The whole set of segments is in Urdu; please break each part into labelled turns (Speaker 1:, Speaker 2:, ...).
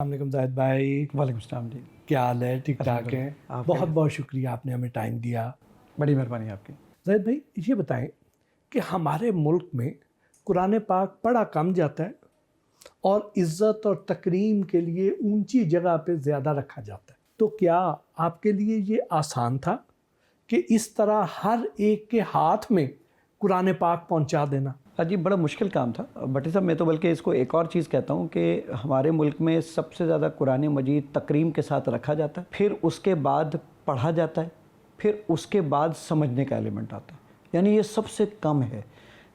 Speaker 1: السلام علیکم زاہد بھائی،
Speaker 2: وعلیکم السلام جی.
Speaker 1: کیا حال ہے؟ ٹھیک ٹھاک ہے؟ بہت بہت شکریہ، آپ نے ہمیں ٹائم دیا.
Speaker 2: بڑی مہربانی آپ کی.
Speaker 1: زاہد بھائی یہ بتائیں کہ ہمارے ملک میں قرآن پاک پڑھا کم جاتا ہے اور عزت اور تکریم کے لیے اونچی جگہ پہ زیادہ رکھا جاتا ہے، تو کیا آپ کے لیے یہ آسان تھا کہ اس طرح ہر ایک کے ہاتھ میں قرآن پاک پہنچا دینا؟
Speaker 2: جی بڑا مشکل کام تھا بٹی صاحب. میں تو بلکہ اس کو ایک اور چیز کہتا ہوں کہ ہمارے ملک میں سب سے زیادہ قرآن مجید تکریم کے ساتھ رکھا جاتا ہے، پھر اس کے بعد پڑھا جاتا ہے، پھر اس کے بعد سمجھنے کا ایلیمنٹ آتا ہے. یعنی یہ سب سے کم ہے.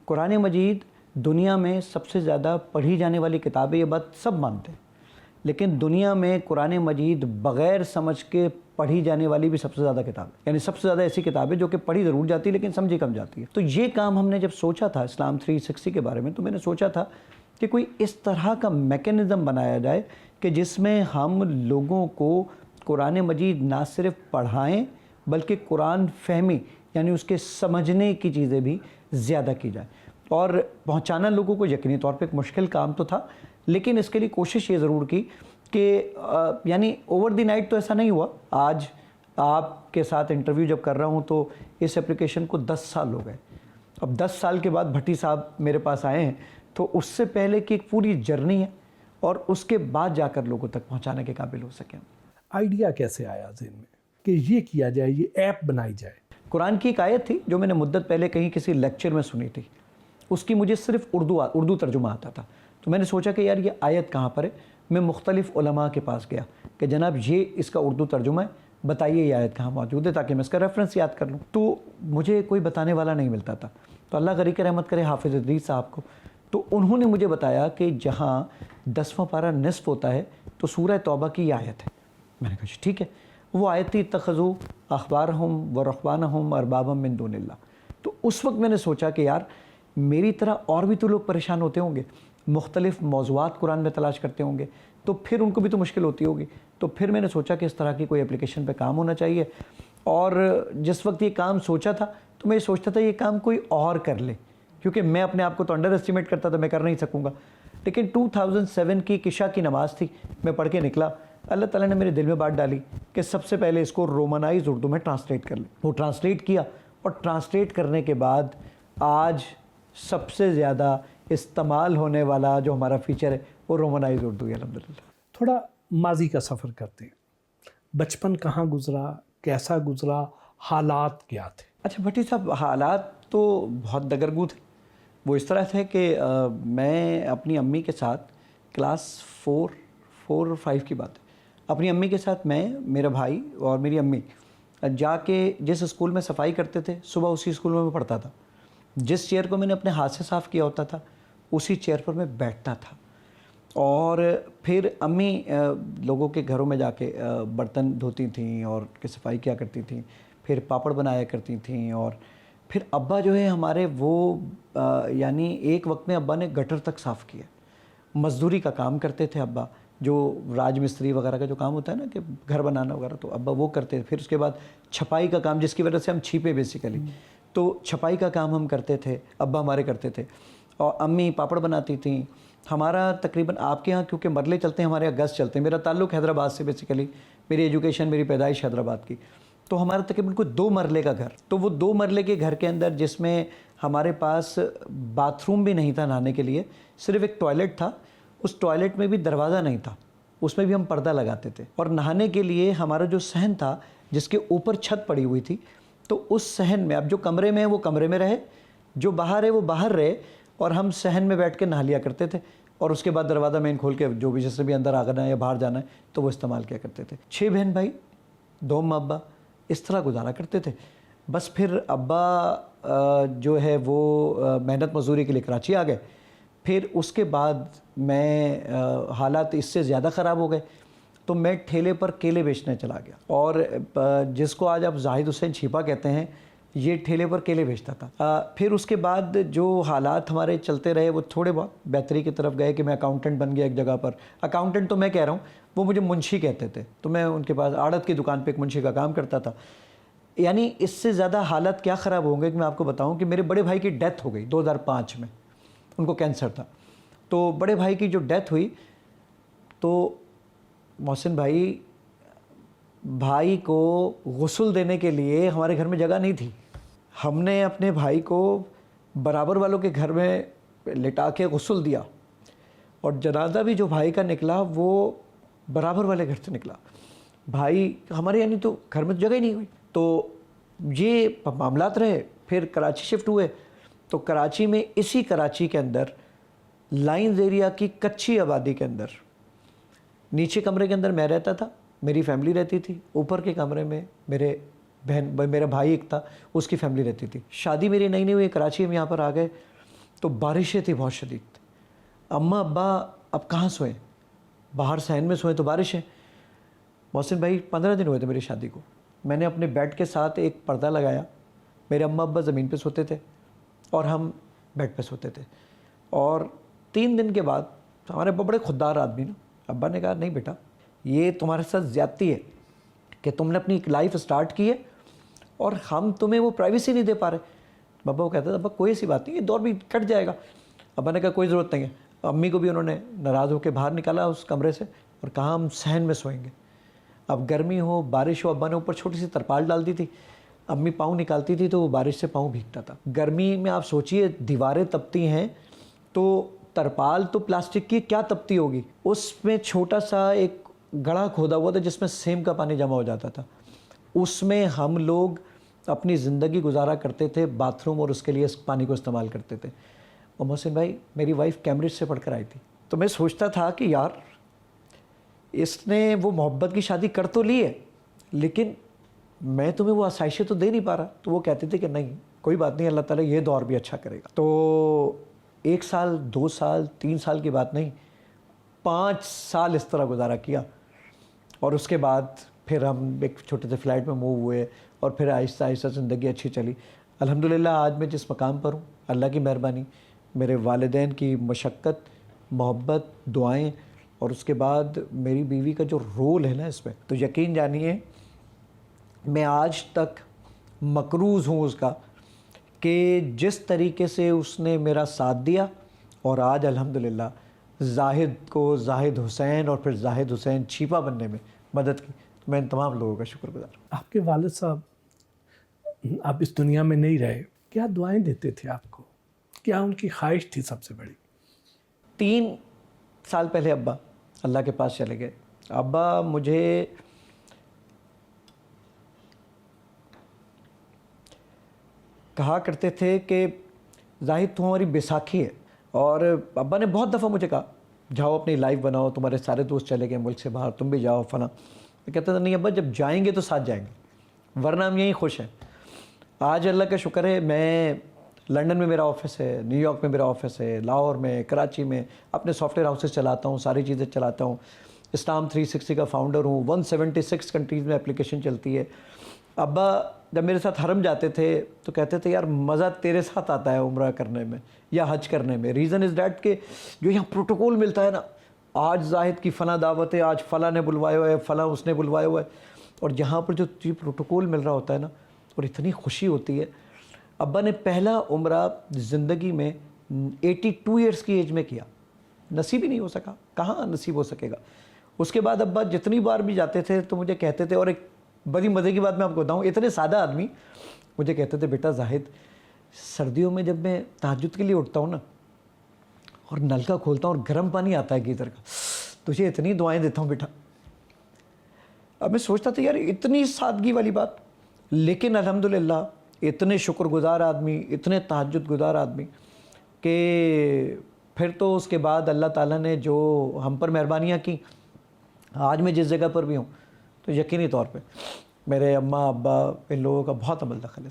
Speaker 2: قرآن مجید دنیا میں سب سے زیادہ پڑھی جانے والی کتاب ہے، یہ بات سب مانتے ہیں، لیکن دنیا میں قرآن مجید بغیر سمجھ کے پڑھی جانے والی بھی سب سے زیادہ کتاب ہے. یعنی سب سے زیادہ ایسی کتاب ہے جو کہ پڑھی ضرور جاتی ہے لیکن سمجھی کم جاتی ہے. تو یہ کام ہم نے جب سوچا تھا اسلام 360 کے بارے میں، تو میں نے سوچا تھا کہ کوئی اس طرح کا میکینزم بنایا جائے کہ جس میں ہم لوگوں کو قرآن مجید نہ صرف پڑھائیں بلکہ قرآن فہمی یعنی اس کے سمجھنے کی چیزیں بھی زیادہ کی جائیں. اور پہنچانا لوگوں کو یقینی طور پہ ایک مشکل کام تو تھا، لیکن اس کے لیے کوشش یہ ضرور کی کہ یعنی اوور دی نائٹ تو ایسا نہیں ہوا. آج آپ کے ساتھ انٹرویو جب کر رہا ہوں تو اس اپلیکیشن کو 10 سال ہو گئے. اب 10 سال کے بعد بھٹی صاحب میرے پاس آئے ہیں، تو اس سے پہلے کی ایک پوری جرنی ہے اور اس کے بعد جا کر لوگوں تک پہنچانے کے قابل ہو سکیں.
Speaker 1: آئیڈیا کیسے آیا ذہن میں کہ یہ کیا جائے، یہ ایپ بنائی جائے؟
Speaker 2: قرآن کی ایک آیت تھی جو میں نے مدت پہلے کہیں کسی لیکچر میں سنی تھی، اس کی مجھے صرف اردو ترجمہ آتا تھا. تو میں نے سوچا کہ یار یہ آیت کہاں پر ہے. میں مختلف علماء کے پاس گیا کہ جناب یہ اس کا اردو ترجمہ ہے، بتائیے یہ آیت کہاں موجود ہے تاکہ میں اس کا ریفرنس یاد کر لوں. تو مجھے کوئی بتانے والا نہیں ملتا تھا. تو اللہ غریق رحمت کرے حافظ ادریس صاحب کو، تو انہوں نے مجھے بتایا کہ جہاں 10واں پارہ نصف ہوتا ہے تو سورہ توبہ کی یہ آیت ہے. میں نے کہا ٹھیک ہے. وہ آیت تھی اتخذوا احبارہم ورہبانہم اربابا من دون اللہ. تو اس وقت میں نے سوچا کہ یار میری طرح اور بھی تو لوگ پریشان ہوتے ہوں گے، مختلف موضوعات قرآن میں تلاش کرتے ہوں گے، تو پھر ان کو بھی تو مشکل ہوتی ہوگی. تو پھر میں نے سوچا کہ اس طرح کی کوئی اپلیکیشن پہ کام ہونا چاہیے. اور جس وقت یہ کام سوچا تھا تو میں یہ سوچتا تھا یہ کام کوئی اور کر لے، کیونکہ میں اپنے آپ کو تو انڈر اسٹیمیٹ کرتا تھا، میں کر نہیں سکوں گا. لیکن 2007 کی عشاء کی نماز تھی، میں پڑھ کے نکلا. اللہ تعالیٰ نے میرے دل میں بات ڈالی کہ سب سے پہلے اس کو رومنائز اردو میں ٹرانسلیٹ کر لیں. وہ ٹرانسلیٹ کیا، اور ٹرانسلیٹ کرنے کے بعد آج سب سے زیادہ استعمال ہونے والا جو ہمارا فیچر ہے وہ رومنائز اردو ہے الحمدللہ.
Speaker 1: تھوڑا ماضی کا سفر کرتے ہیں. بچپن کہاں گزرا، کیسا گزرا، حالات کیا تھے؟
Speaker 2: اچھا بھٹی صاحب، حالات تو بہت دگرگو تھے. وہ اس طرح تھے کہ میں اپنی امی کے ساتھ کلاس 4 اور 5 کی بات ہے، اپنی امی کے ساتھ میں، میرا بھائی اور میری امی جا کے جس اسکول میں صفائی کرتے تھے صبح اسی اسکول میں پڑھتا تھا. جس چیئر کو میں نے اپنے ہاتھ سے صاف کیا ہوتا تھا اسی چیئر پر میں بیٹھتا تھا. اور پھر امی لوگوں کے گھروں میں جا کے برتن دھوتی تھیں اور کہ صفائی کیا کرتی تھیں، پھر پاپڑ بنایا کرتی تھیں. اور پھر ابا جو ہے ہمارے وہ یعنی ایک وقت میں ابا نے گٹر تک صاف کیا. مزدوری کا کام کرتے تھے ابا، جو راج مستری وغیرہ کا جو کام ہوتا ہے نا کہ گھر بنانا وغیرہ، تو ابا وہ کرتے. پھر اس کے بعد چھپائی کا کام، جس کی وجہ سے ہم چھپے بیسیکلی، تو چھپائی کا کام ہم کرتے تھے، ابا ہمارے کرتے تھے. اور امی پاپڑ بناتی تھیں. ہمارا تقریباً آپ کے ہاں کیونکہ مرلے چلتے ہیں، ہمارے یہاں گز چلتے ہیں. میرا تعلق حیدرآباد سے بیسیکلی، میری ایجوکیشن، میری پیدائش حیدرآباد کی. تو ہمارا تقریباً کوئی 2 مرلے کا گھر. تو وہ 2 مرلے کے گھر کے اندر جس میں ہمارے پاس باتھ روم بھی نہیں تھا نہانے کے لیے، صرف ایک ٹوائلٹ تھا. اس ٹوائلٹ میں بھی دروازہ نہیں تھا، اس میں بھی ہم پردہ لگاتے تھے. اور نہانے کے لیے ہمارا جو صحن تھا جس کے اوپر چھت پڑی ہوئی تھی، تو اس صحن میں اب جو کمرے میں ہے وہ کمرے میں رہے، جو باہر ہے وہ باہر رہے، اور ہم صحن میں بیٹھ کے نہا لیا کرتے تھے. اور اس کے بعد دروازہ مین کھول کے جو بھی جس سے بھی اندر آنا ہے یا باہر جانا ہے تو وہ استعمال کیا کرتے تھے. 6 بہن بھائی، 2 اماں ابا، اس طرح گزارا کرتے تھے. بس پھر ابا جو ہے وہ محنت مزدوری کے لیے کراچی آ گئے. پھر اس کے بعد میں حالات اس سے زیادہ خراب ہو گئے تو میں ٹھیلے پر کیلے بیچنے چلا گیا. اور جس کو آج آپ زاہد حسین چھیپا کہتے ہیں، یہ ٹھیلے پر کیلے بیچتا تھا. پھر اس کے بعد جو حالات ہمارے چلتے رہے وہ تھوڑے بہت بہتری کی طرف گئے کہ میں اکاؤنٹنٹ بن گیا ایک جگہ پر. اکاؤنٹنٹ تو میں کہہ رہا ہوں، وہ مجھے منشی کہتے تھے، تو میں ان کے پاس آڑت کی دکان پہ ایک منشی کا کام کرتا تھا. یعنی اس سے زیادہ حالات کیا خراب ہوں گے کہ میں آپ کو بتاؤں کہ میرے بڑے بھائی کی ڈیتھ ہو گئی 2005 میں. ان کو کینسر تھا. تو بڑے بھائی کی جو ڈیتھ ہوئی تو محسن بھائی کو غسل دینے کے لیے ہمارے گھر میں جگہ نہیں تھی. ہم نے اپنے بھائی کو برابر والوں کے گھر میں لٹا کے غسل دیا, اور جنازہ بھی جو بھائی کا نکلا وہ برابر والے گھر سے نکلا. بھائی ہمارے یعنی تو گھر میں جگہ ہی نہیں ہوئی. تو یہ معاملات رہے. پھر کراچی شفٹ ہوئے تو کراچی میں, اسی کراچی کے اندر لائنز ایریا کی کچی آبادی کے اندر, نیچے کمرے کے اندر میں رہتا تھا, میری فیملی رہتی تھی. اوپر کے کمرے میں میرا بھائی ایک تھا, اس کی فیملی رہتی تھی. شادی میری نئی ہوئی, کراچی میں یہاں پر آ گئے تو بارشیں تھیں بہت شدید. اماں ابا اب کہاں سوئیں, باہر صحن میں سوئیں تو بارش ہے. محسن بھائی 15 دن ہوئے تھے میری شادی کو. میں نے اپنے بیڈ کے ساتھ ایک پردہ لگایا. میرے اماں ابا زمین پہ سوتے تھے اور ہم بیڈ پہ سوتے تھے. اور 3 دن کے بعد ہمارے ابا بڑے خوددار آدمی نا, ابا نے کہا نہیں بیٹا یہ تمہارے ساتھ زیادتی ہے کہ تم نے اپنی لائف سٹارٹ کی ہے اور ہم تمہیں وہ پرائیویسی نہیں دے پا رہے. ابا کو کہتا تھا ابا کوئی ایسی بات نہیں, یہ دور بھی کٹ جائے گا. ابا نے کہا کوئی ضرورت نہیں ہے. امی کو بھی انہوں نے ناراض ہو کے باہر نکالا اس کمرے سے اور کہا ہم صحن میں سوئیں گے. اب گرمی ہو بارش ہو, ابا نے اوپر چھوٹی سی ترپال ڈال دی تھی. امی پاؤں نکالتی تھی تو وہ بارش سے پاؤں بھیگتا تھا. گرمی میں آپ سوچئے دیواریں تپتی ہیں تو ترپال تو پلاسٹک کی کیا تپتی ہوگی. اس میں چھوٹا سا ایک گڑھا کھودا ہوا تھا جس میں سیم کا پانی جمع ہو جاتا تھا. اس میں ہم لوگ اپنی زندگی گزارا کرتے تھے, باتھ روم اور اس کے لیے اس پانی کو استعمال کرتے تھے. اور محسن بھائی میری وائف کیمبرج سے پڑھ کر آئی تھی. تو میں سوچتا تھا کہ یار اس نے وہ محبت کی شادی کر تو لی ہے لیکن میں تمہیں وہ آسائشیں تو دے نہیں پا رہا. تو وہ کہتے تھے کہ نہیں کوئی بات نہیں, اللہ تعالیٰ یہ دور بھی اچھا کرے گا. تو 1 سال 2 سال 3 سال کی بات نہیں, 5 سال اس طرح گزارا کیا. اور اس کے بعد پھر ہم ایک چھوٹے سے فلیٹ میں موو ہوئے اور پھر آہستہ آہستہ زندگی اچھی چلی. الحمدللہ آج میں جس مقام پر ہوں اللہ کی مہربانی, میرے والدین کی مشقت, محبت, دعائیں, اور اس کے بعد میری بیوی کا جو رول ہے نا اس میں, تو یقین جانیے میں آج تک مقروض ہوں اس کا کہ جس طریقے سے اس نے میرا ساتھ دیا. اور آج الحمدللہ زاہد کو زاہد حسین اور پھر زاہد حسین چھیپا بننے میں مدد کی. میں ان تمام لوگوں کا شکر گزار ہوں.
Speaker 1: آپ کے والد صاحب آپ اس دنیا میں نہیں رہے, کیا دعائیں دیتے تھے آپ کو, کیا ان کی خواہش تھی سب سے بڑی؟
Speaker 2: 3 سال پہلے ابا اللہ کے پاس چلے گئے. ابا مجھے کہا کرتے تھے کہ زاہد تو ہماری بیساکھی ہے. اور ابا نے بہت دفعہ مجھے کہا جاؤ اپنی لائف بناؤ, تمہارے سارے دوست چلے گئے ملک سے باہر, تم بھی جاؤ فلاں. میں کہتا تھا نہیں ابا جب جائیں گے تو ساتھ جائیں گے, ورنہ ہم یہیں خوش ہیں. آج اللہ کا شکر ہے میں لنڈن میں میرا آفس ہے, نیو یارک میں میرا آفس ہے, لاہور میں, کراچی میں اپنے سافٹ ویئر ہاؤسز چلاتا ہوں, ساری چیزیں چلاتا ہوں. اسلام 360 کا فاؤنڈر ہوں. 176 کنٹریز میں اپلیکیشن چلتی ہے. ابا جب میرے ساتھ حرم جاتے تھے تو کہتے تھے یار مزہ تیرے ساتھ آتا ہے عمرہ کرنے میں یا حج کرنے میں. ریزن از دیٹ کہ جو یہاں پروٹوکول ملتا ہے نا, آج زاہد کی فلاں دعوت ہے, آج فلاں نے بلوایا ہوا ہے, فلاں اس نے بلوایا ہوا ہے, اور جہاں پر جو پروٹوکول مل رہا ہوتا ہے نا, اور اتنی خوشی ہوتی ہے. ابا نے پہلا عمرہ زندگی میں 82 ایئرس کی ایج میں کیا, نصیب ہی نہیں ہو سکا, کہاں نصیب ہو سکے گا. اس کے بعد ابا جتنی بار بھی جاتے تھے تو مجھے کہتے تھے, اور ایک بڑی مزے کی بات میں آپ کو بتاؤں, اتنے سادہ آدمی مجھے کہتے تھے بیٹا زاہد سردیوں میں جب میں تہجد کے لیے اٹھتا ہوں نا اور نلکا کھولتا ہوں اور گرم پانی آتا ہے گیزر کا, تجھے اتنی دعائیں دیتا ہوں بیٹا. اب میں سوچتا تھا یار اتنی سادگی والی بات, لیکن الحمدللہ اتنے شکر گزار آدمی, اتنے تہجد گزار آدمی کہ پھر تو اس کے بعد اللہ تعالیٰ نے جو ہم پر مہربانیاں کی, آج میں جس جگہ پر بھی ہوں تو یقینی طور پہ میرے اماں ابا ان لوگوں کا بہت عمل دخل ہے.